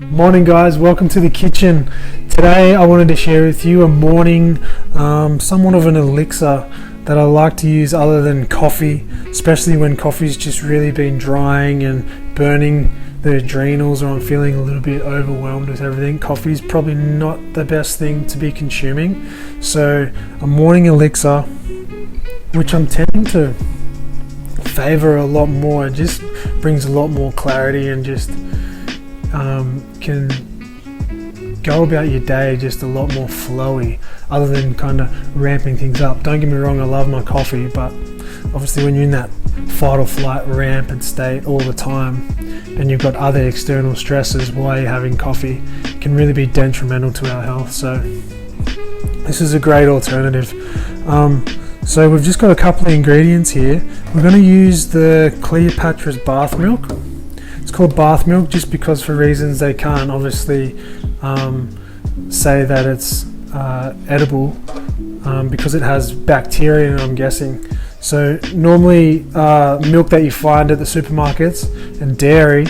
Morning guys, welcome to the kitchen. Today I wanted to share with you a morning, somewhat of an elixir that I like to use other than coffee, especially when coffee's just really been drying and burning the adrenals, or I'm feeling a little bit overwhelmed with everything. Coffee's probably not the best thing to be consuming. So a morning elixir, which I'm tending to favor a lot more, it just brings a lot more clarity and just can go about your day just a lot more flowy, other than kind of ramping things up. Don't get me wrong, I love my coffee, but obviously when you're in that fight or flight rampant state all the time and you've got other external stresses while you're having coffee, it can really be detrimental to our health. So this is a great alternative. So we've just got a couple of ingredients here. We're going to use the Cleopatra's bath milk. It's called bath milk just because, for reasons they can't obviously say that it's edible, because it has bacteria in it, I'm guessing. So normally milk that you find at the supermarkets and dairy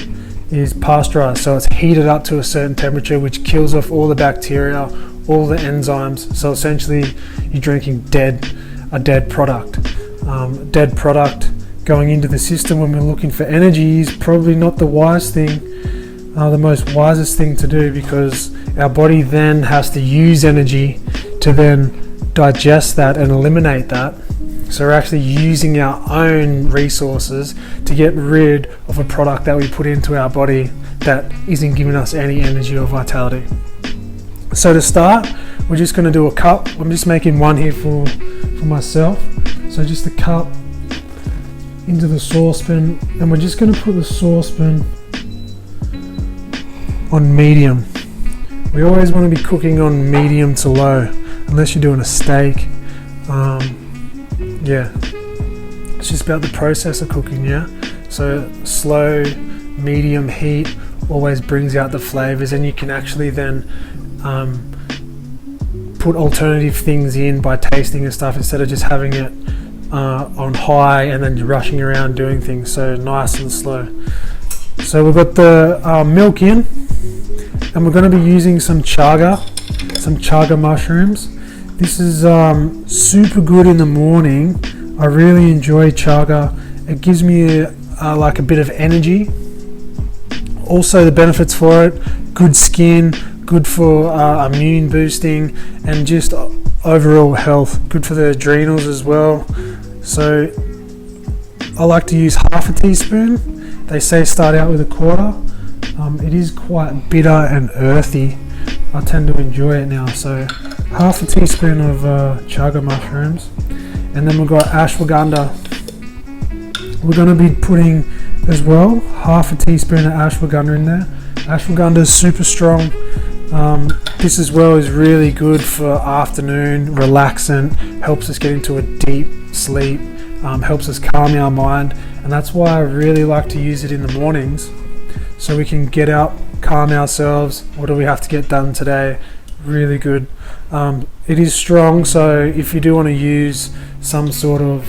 is pasteurized, so it's heated up to a certain temperature which kills off all the bacteria, all the enzymes. So essentially you're drinking a dead product. Dead product going into the system when we're looking for energy is probably not the wisest thing to do, because our body then has to use energy to then digest that and eliminate that. So we're actually using our own resources to get rid of a product that we put into our body that isn't giving us any energy or vitality. So to start, we're just going to do a cup. I'm just making one here for myself. So just a cup into the saucepan, and we're just going to put the saucepan on medium. We always want to be cooking on medium to low, unless you're doing a steak. It's just about the process of cooking. So slow, medium heat always brings out the flavors, and you can actually then put alternative things in by tasting and stuff, instead of just having it on high and then rushing around doing things. So nice and slow. So we've got the milk in, and we're going to be using some chaga mushrooms. This is super good in the morning. I really enjoy chaga. It gives me like a bit of energy. Also the benefits for it: good skin, good for immune boosting, and just overall health. Good for the adrenals as well. So I like to use half a teaspoon. They say start out with a quarter. It is quite bitter and earthy. I tend to enjoy it now. So half a teaspoon of chaga mushrooms, and then we've got ashwagandha. We're going to be putting as well half a teaspoon of ashwagandha in there. Ashwagandha is super strong. This as well is really good for afternoon, relaxant, helps us get into a deep sleep, helps us calm our mind, and that's why I really like to use it in the mornings, so we can get out, calm ourselves. What do we have to get done today? Really good. It is strong, so if you do want to use some sort of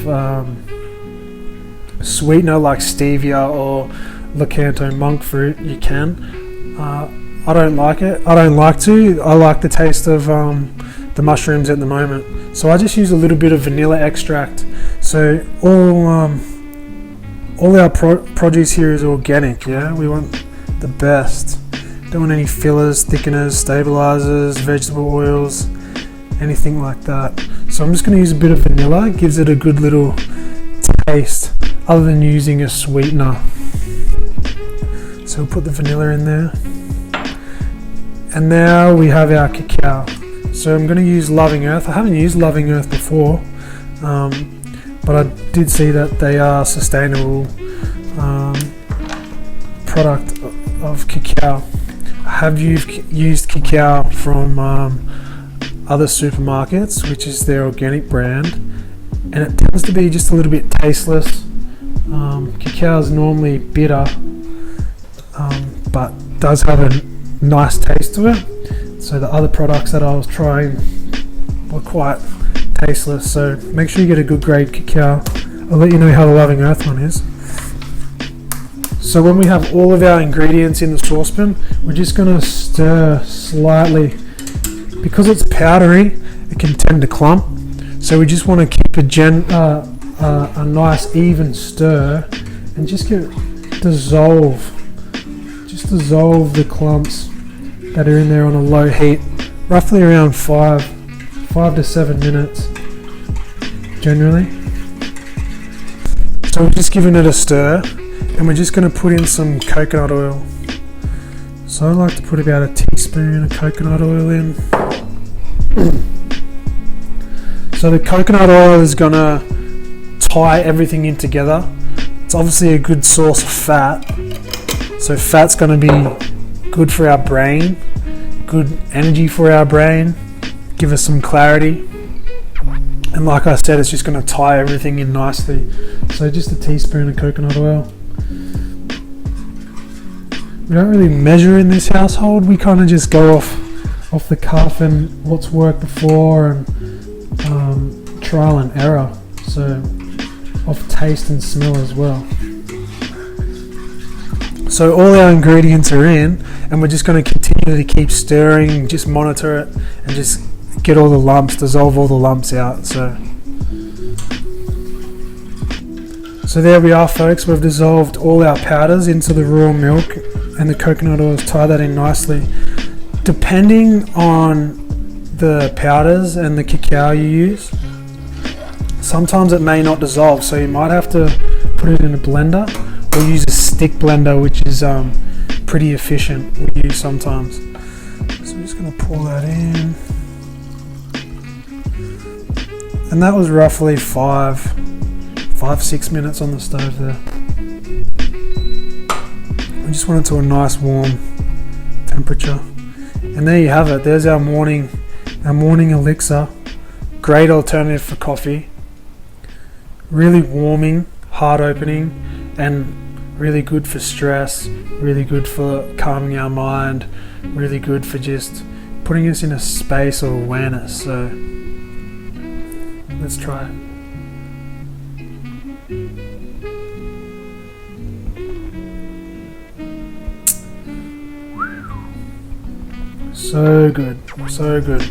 sweetener like stevia or Lakanto monk fruit, you can. I don't like it. I don't like to. I like the taste of the mushrooms at the moment. So I just use a little bit of vanilla extract. So all our produce here is organic. We want the best. Don't want any fillers, thickeners, stabilizers, vegetable oils, anything like that. So I'm just going to use a bit of vanilla. It gives it a good little taste, other than using a sweetener. So we'll put the vanilla in there. And now we have our cacao. So I'm going to use Loving Earth. I haven't used Loving Earth before, but I did see that they are sustainable product of cacao. I have used cacao from other supermarkets, which is their organic brand, and it tends to be just a little bit tasteless. Cacao is normally bitter, but does have a nice taste to it. So the other products that I was trying were quite tasteless. So make sure you get a good grade cacao. I'll let you know how the Loving Earth one is. So when we have all of our ingredients in the saucepan, we're just going to stir slightly. Because it's powdery, it can tend to clump. So we just want to keep a nice even stir and just dissolve the clumps that are in there on a low heat, roughly around 5 to 7 minutes generally. So we're just giving it a stir, and we're just going to put in some coconut oil. So I like to put about a teaspoon of coconut oil in. So the coconut oil is going to tie everything in together. It's obviously a good source of fat, so fat's going to be good for our brain, good energy for our brain, give us some clarity. And like I said, it's just going to tie everything in nicely. So just a teaspoon of coconut oil. We don't really measure in this household. We kind of just go off the cuff and what's worked before, and trial and error. So of taste and smell as well. So all our ingredients are in, and we're just going to continue to keep stirring, just monitor it, and just get all the lumps, dissolve all the lumps out. So there we are, folks. We've dissolved all our powders into the raw milk, and the coconut oils tie that in nicely. Depending on the powders and the cacao you use, sometimes it may not dissolve, so you might have to put it in a blender or use a stick blender, which is pretty efficient, we use sometimes. So I'm just going to pour that in. And that was roughly 5-6 minutes on the stove there. I just want it to a nice warm temperature. And there you have it. There's our morning elixir. Great alternative for coffee. Really warming, heart opening, and really good for stress, really good for calming our mind, really good for just putting us in a space of awareness. So let's try it. So good, so good.